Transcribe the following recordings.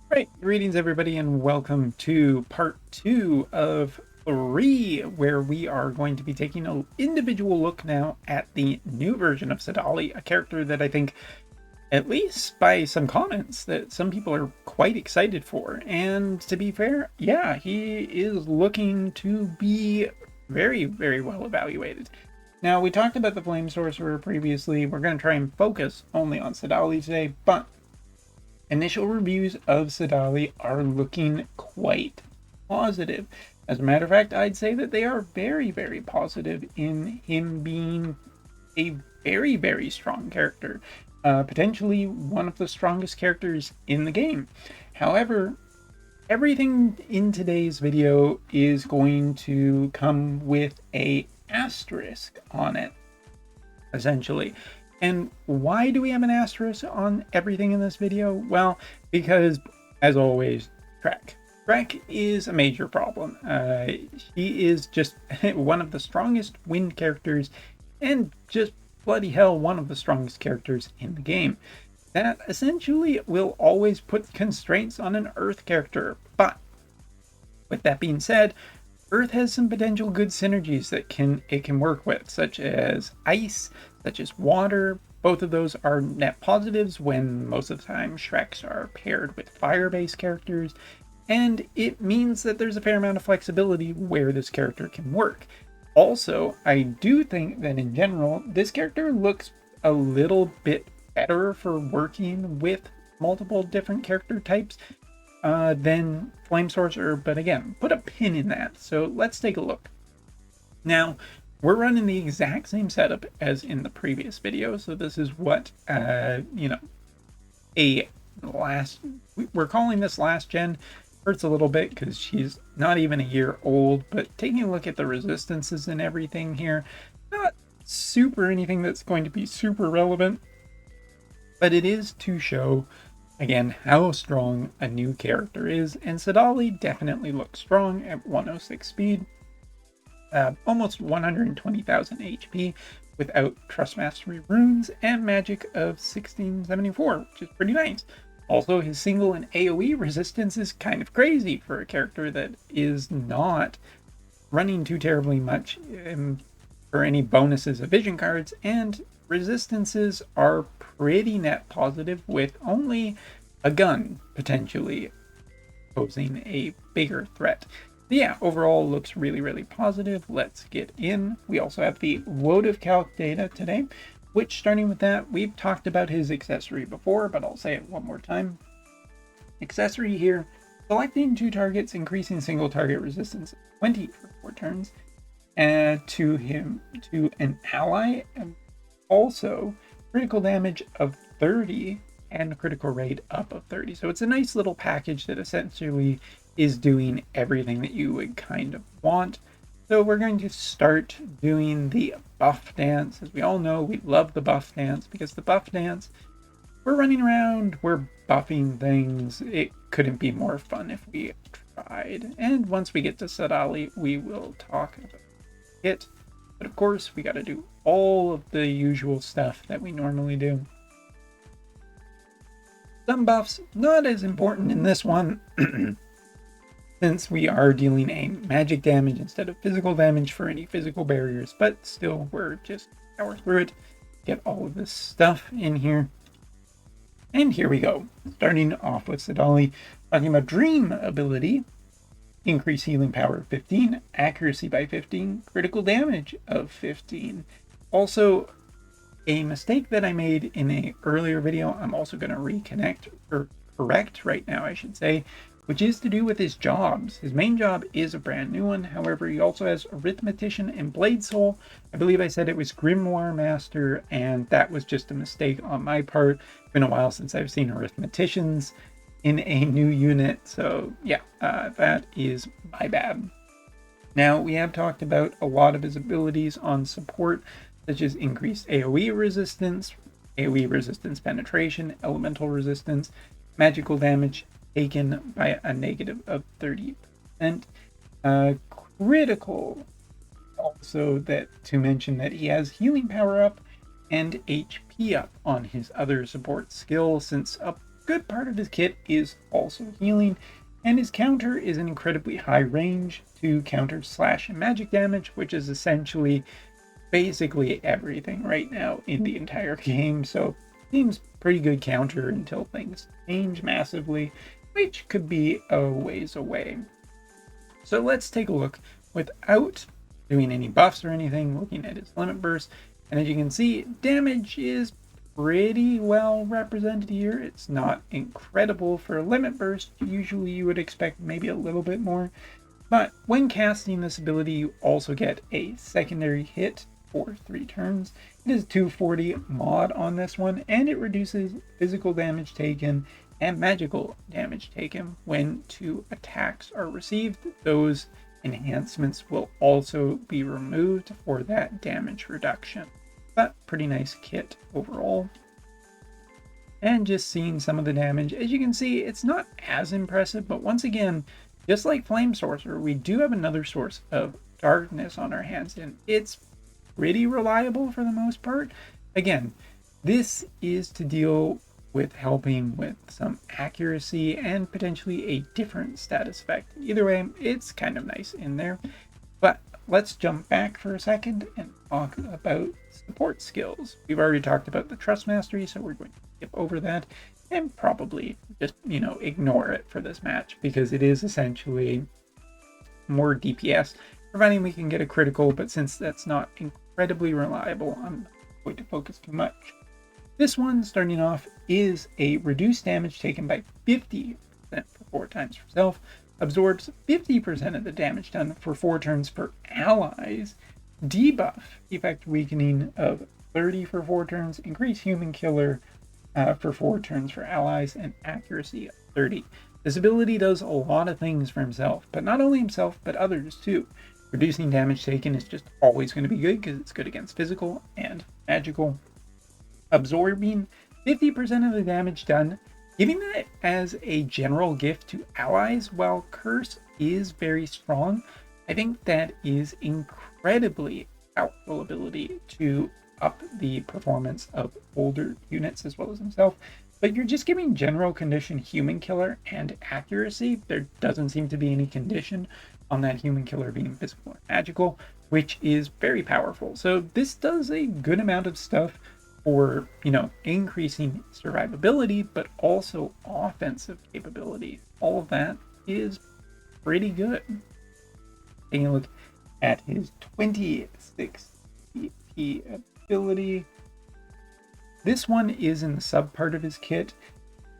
Right, greetings everybody, and welcome to part 2 of 3, where we are going to be taking an individual look now at the new version of Sadali, a character that I think, at least by some comments, that some people are quite excited for. And to be fair, yeah, he is looking to be very, very well evaluated. Now, we talked about the Flame Sorcerer previously. We're going to try and focus only on Sadali today, but initial reviews of Sadali are looking quite positive. As a matter of fact, I'd say that they are very, very positive in him being a very, very strong character. Potentially one of the strongest characters in the game. However, everything in today's video is going to come with a asterisk on it, essentially. And why do we have an asterisk on everything in this video? Well, because, as always, Trek. Trek is a major problem. He is just one of the strongest wind characters, and just bloody hell, one of the strongest characters in the game. That essentially will always put constraints on an Earth character. But with that being said, Earth has some potential good synergies that it can work with, such as ice, such as water. Both of those are net positives when most of the time Shreks are paired with fire-based characters, and it means that there's a fair amount of flexibility where this character can work. Also, I do think that in general, this character looks a little bit better for working with multiple different character types than Flame Sorcerer, but again, put a pin in that. So let's take a look. Now, we're running the exact same setup as in the previous video, so this is what, we're calling this last gen. Hurts a little bit because she's not even a year old, but taking a look at the resistances and everything here, not super anything that's going to be super relevant, but it is to show again how strong a new character is, and Sadali definitely looks strong at 106 speed, almost 120,000 HP without Trust Mastery runes, and magic of 1674, which is pretty nice. Also, his single and AoE resistance is kind of crazy for a character that is not running too terribly much for any bonuses of vision cards, and resistances are pretty net positive with only a gun potentially posing a bigger threat. But yeah, overall looks really, really positive. Let's get in. We also have the Wotv calc data today, which, starting with that, we've talked about his accessory before, but I'll say it one more time. Accessory here, selecting 2 targets, increasing single target resistance 20 for 4 turns, and to an ally, and also critical damage of 30 and critical rate up of 30. So it's a nice little package that essentially is doing everything that you would kind of want. So we're going to start doing the buff dance. As we all know, we love the buff dance because the buff dance, we're running around, we're buffing things. It couldn't be more fun if we tried. And once we get to Sadali, we will talk about it. But of course, we got to do all of the usual stuff that we normally do. Some buffs, not as important in this one, since we are dealing a magic damage instead of physical damage for any physical barriers, but still, we're just power through it, get all of this stuff in here. And here we go. Starting off with Sadali, talking about Dream ability. Increase healing power of 15, accuracy by 15, critical damage of 15. Also, a mistake that I made in an earlier video, I'm also going to correct right now, I should say, which is to do with his jobs. His main job is a brand new one. However, he also has Arithmetician and Blade Soul. I believe I said it was Grimoire Master, and that was just a mistake on my part. It's been a while since I've seen Arithmeticians in a new unit, so yeah, that is my bad. Now, we have talked about a lot of his abilities on support, such as increased AoE resistance penetration, elemental resistance, magical damage taken by a negative of 30%. Critical, also that to mention that he has healing power up and HP up on his other support skill, since up good part of his kit is also healing, and his counter is an incredibly high range to counter slash and magic damage, which is essentially basically everything right now in the entire game. So seems pretty good counter until things change massively, which could be a ways away. So let's take a look without doing any buffs or anything, looking at his limit burst. And as you can see, damage is pretty well represented here. It's not incredible for a limit burst. Usually you would expect maybe a little bit more. But when casting this ability, you also get a secondary hit for 3 turns. It is 240 mod on this one, and it reduces physical damage taken and magical damage taken when 2 attacks are received. Those enhancements will also be removed for that damage reduction. But pretty nice kit overall. And just seeing some of the damage, as you can see, it's not as impressive, but once again, just like Flame Sorcerer, we do have another source of darkness on our hands, and it's pretty reliable for the most part. Again, this is to deal with helping with some accuracy and potentially a different status effect. Either way, it's kind of nice in there. But let's jump back for a second and talk about support skills. We've already talked about the Trust Mastery, so we're going to skip over that and probably just, ignore it for this match, because it is essentially more DPS, providing we can get a critical, but since that's not incredibly reliable, I'm not going to focus too much. This one, starting off, is a reduced damage taken by 50% for 4 times for self, absorbs 50% of the damage done for 4 turns for allies, debuff effect weakening of 30 for 4 turns, increase human killer for 4 turns for allies, and accuracy of 30. This ability does a lot of things for himself, but not only himself, but others too. Reducing damage taken is just always going to be good because it's good against physical and magical. Absorbing 50% of the damage done, giving that as a general gift to allies. While Curse is very strong, I think that is incredibly powerful ability to up the performance of older units as well as himself. But you're just giving general condition human killer and accuracy. There doesn't seem to be any condition on that human killer being physical or magical, which is very powerful. So this does a good amount of stuff for, increasing survivability, but also offensive capability. All of that is pretty good. Taking a look at his 26 CP ability. This one is in the sub part of his kit.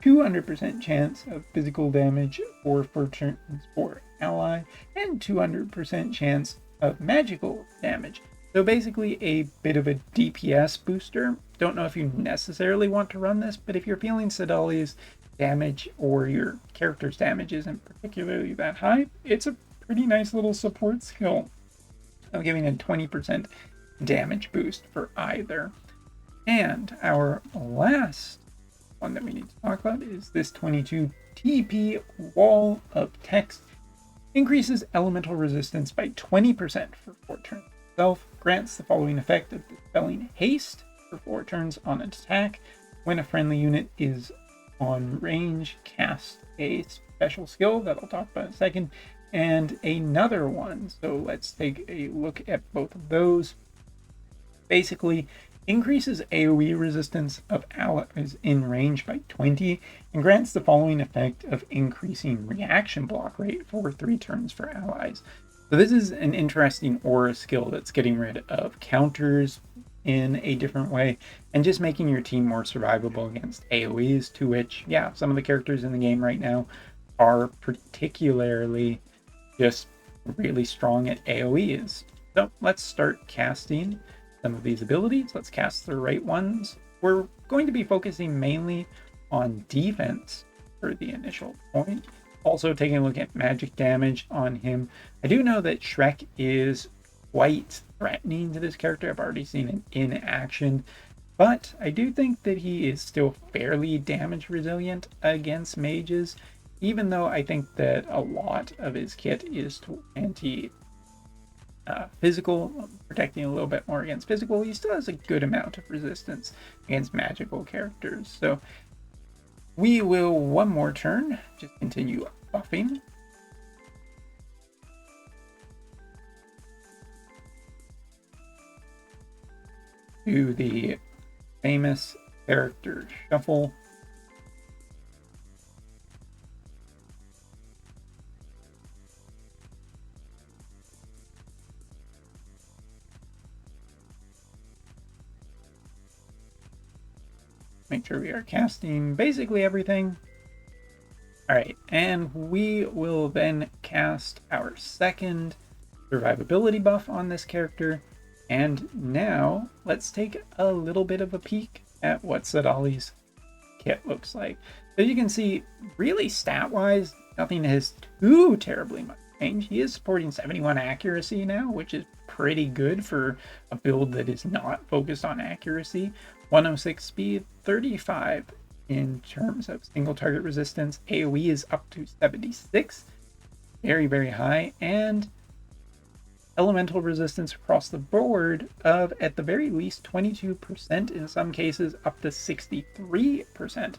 200% chance of physical damage for 4 turns for ally, and 200% chance of magical damage. So basically a bit of a DPS booster. Don't know if you necessarily want to run this, but if you're feeling Sadali's damage or your character's damage isn't particularly that high, it's a pretty nice little support skill. I'm giving a 20% damage boost for either. And our last one that we need to talk about is this 22 TP Wall of Text. Increases elemental resistance by 20% for 4 turns. Itself grants the following effect of dispelling haste for 4 turns on an attack. When a friendly unit is on range, cast a special skill that I'll talk about in a second, and another one. So let's take a look at both of those. Basically, increases AoE resistance of allies in range by 20, and grants the following effect of increasing reaction block rate for 3 turns for allies. So this is an interesting aura skill that's getting rid of counters in a different way, and just making your team more survivable against AoEs, to which, yeah, some of the characters in the game right now are particularly just really strong at AoEs. So let's start casting some of these abilities. Let's cast the right ones. We're going to be focusing mainly on defense for the initial point. Also taking a look at magic damage on him. I do know that Shrek is quite threatening to this character. I've already seen it in action, but I do think that he is still fairly damage resilient against mages, even though I think that a lot of his kit is to physical, protecting a little bit more against physical. He still has a good amount of resistance against magical characters. So We will one more turn, just continue buffing. Do the famous character shuffle. Make sure we are casting basically everything. All right, and we will then cast our second survivability buff on this character. And now let's take a little bit of a peek at what Sadali's kit looks like. So you can see, really stat-wise, nothing has too terribly much changed. He is supporting 71 accuracy now, which is pretty good for a build that is not focused on accuracy. 106 speed, 35 in terms of single target resistance. AoE is up to 76, very, very high, and elemental resistance across the board of, at the very least, 22%, in some cases up to 63%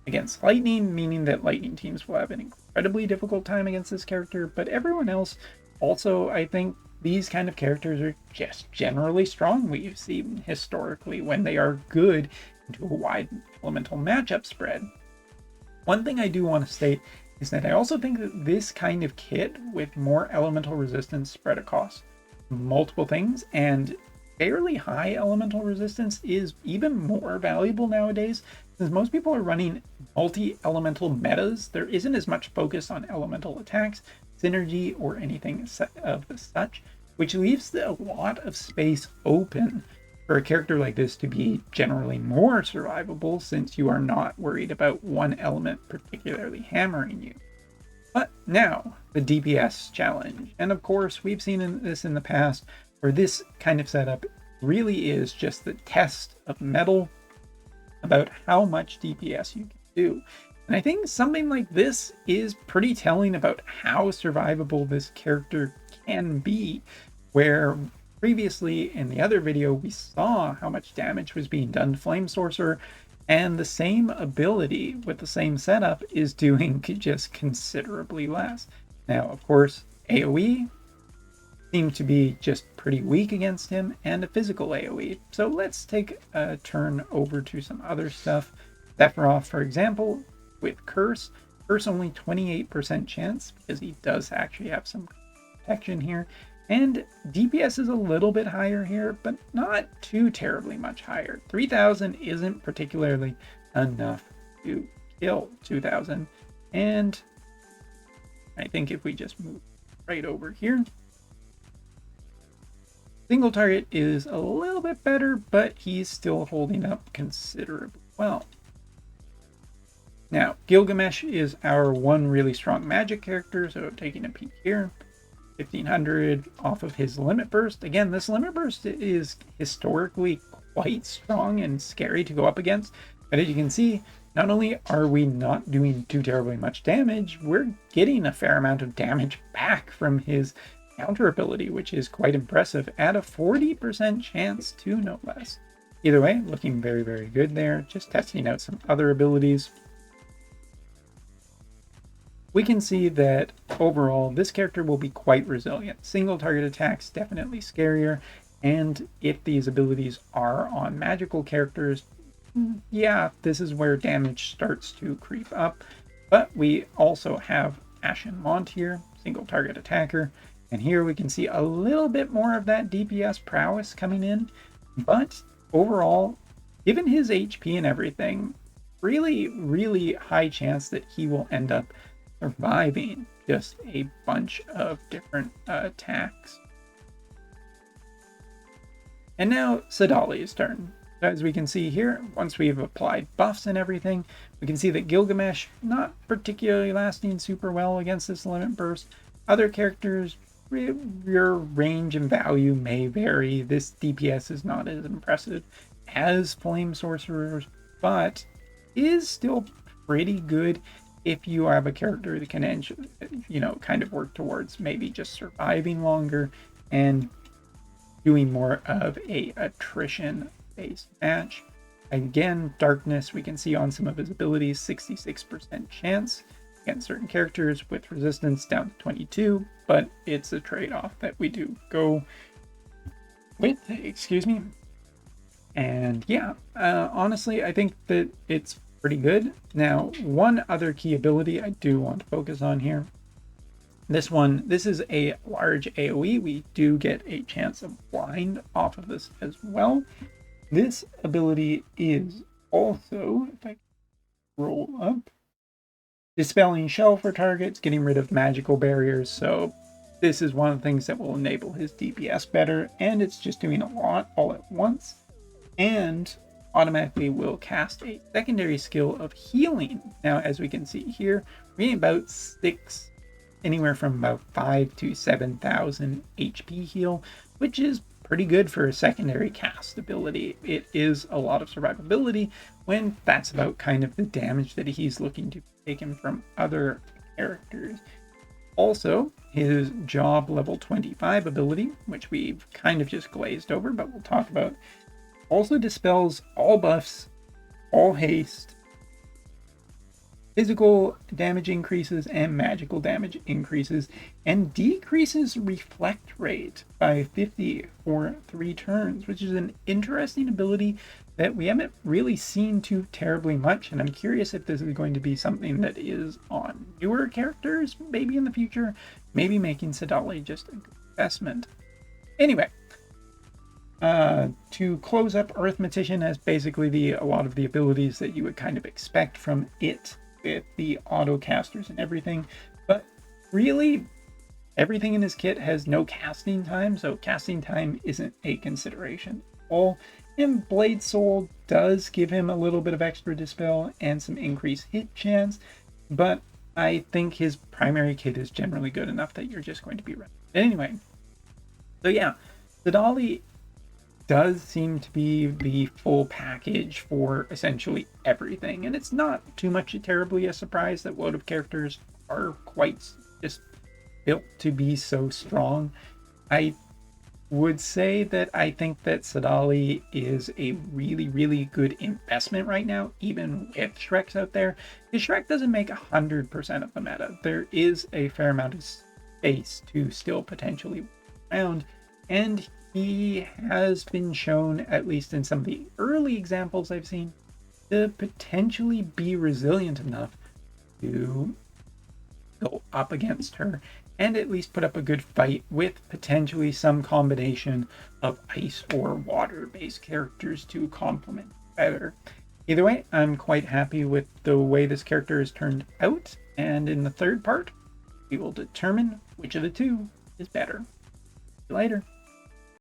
against lightning, meaning that lightning teams will have an incredibly difficult time against this character, but everyone else also, I think these kind of characters are just generally strong. We've seen historically when they are good into a wide elemental matchup spread. One thing I do want to state is that I also think that this kind of kit with more elemental resistance spread across multiple things and fairly high elemental resistance is even more valuable nowadays, since most people are running multi-elemental metas. There isn't as much focus on elemental attacks, synergy, or anything of the such, which leaves a lot of space open for a character like this to be generally more survivable, since you are not worried about one element particularly hammering you. But now, the DPS challenge. And of course, we've seen this in the past, where this kind of setup really is just the test of metal about how much DPS you can do. And I think something like this is pretty telling about how survivable this character can be, where previously in the other video we saw how much damage was being done to Flame Sorcerer, and the same ability with the same setup is doing just considerably less. Now, of course, AoE seemed to be just pretty weak against him, and a physical AoE. So let's take a turn over to some other stuff. Sephiroth, for example, with Curse. Curse only 28% chance, because he does actually have some protection here. And DPS is a little bit higher here, but not too terribly much higher. 3000 isn't particularly enough to kill 2000. And I think if we just move right over here, single target is a little bit better, but he's still holding up considerably well. Now, Gilgamesh is our one really strong magic character, so taking a peek here. 1500 off of his limit burst. Again, this limit burst is historically quite strong and scary to go up against, but as you can see, not only are we not doing too terribly much damage, we're getting a fair amount of damage back from his counter ability, which is quite impressive at a 40% chance too, no less. Either way, looking very, very good there. Just testing out some other abilities. We can see that overall this character will be quite resilient. Single target attacks definitely scarier, and if these abilities are on magical characters, yeah, this is where damage starts to creep up. But we also have Ashen Mont here, single target attacker, and here we can see a little bit more of that DPS prowess coming in. But overall, given his HP and everything, really, really high chance that he will end up surviving just a bunch of different attacks. And now Sadali's turn. As we can see here, once we've applied buffs and everything, we can see that Gilgamesh not particularly lasting super well against this limit burst. Other characters, your range and value may vary. This DPS is not as impressive as Flame Sorcerers, but is still pretty good if you have a character that can, kind of work towards maybe just surviving longer and doing more of a attrition-based match. Again, darkness, we can see on some of his abilities, 66% chance against certain characters with resistance down to 22, but it's a trade-off that we do go with, excuse me. And yeah, honestly, I think that it's pretty good. Now, one other key ability I do want to focus on here. This is a large AoE. We do get a chance of blind off of this as well. This ability is also, if I roll up, dispelling shell for targets, getting rid of magical barriers. So this is one of the things that will enable his DPS better, and it's just doing a lot all at once. And automatically will cast a secondary skill of healing. Now, as we can see here, we're getting about anywhere from about 5 to 7,000 HP heal, which is pretty good for a secondary cast ability. It is a lot of survivability when that's about kind of the damage that he's looking to take him from other characters. Also, his job level 25 ability, which we've kind of just glazed over, but we'll talk about, also dispels all buffs, all haste, physical damage increases, and magical damage increases, and decreases reflect rate by 50 for 3 turns, which is an interesting ability that we haven't really seen too terribly much, and I'm curious if this is going to be something that is on newer characters maybe in the future, maybe making Sadali just a good investment. Anyway, to close up, Arithmetician has basically a lot of the abilities that you would kind of expect from it with the autocasters and everything, but really everything in his kit has no casting time, so casting time isn't a consideration at all. And Blade Soul does give him a little bit of extra dispel and some increased hit chance, but I think his primary kit is generally good enough that you're just going to be running. Anyway, so yeah, Sadali does seem to be the full package for essentially everything, and it's not too much terribly a surprise that Wotv characters are quite just built to be so strong. I would say that I think that Sadali is a really, really good investment right now, even with Shreks out there. Because Shrek doesn't make 100% of the meta. There is a fair amount of space to still potentially around, and he has been shown, at least in some of the early examples I've seen, to potentially be resilient enough to go up against her and at least put up a good fight with potentially some combination of ice or water based characters to complement better. Either way, I'm quite happy with the way this character has turned out, and in the third part we will determine which of the two is better. See you later.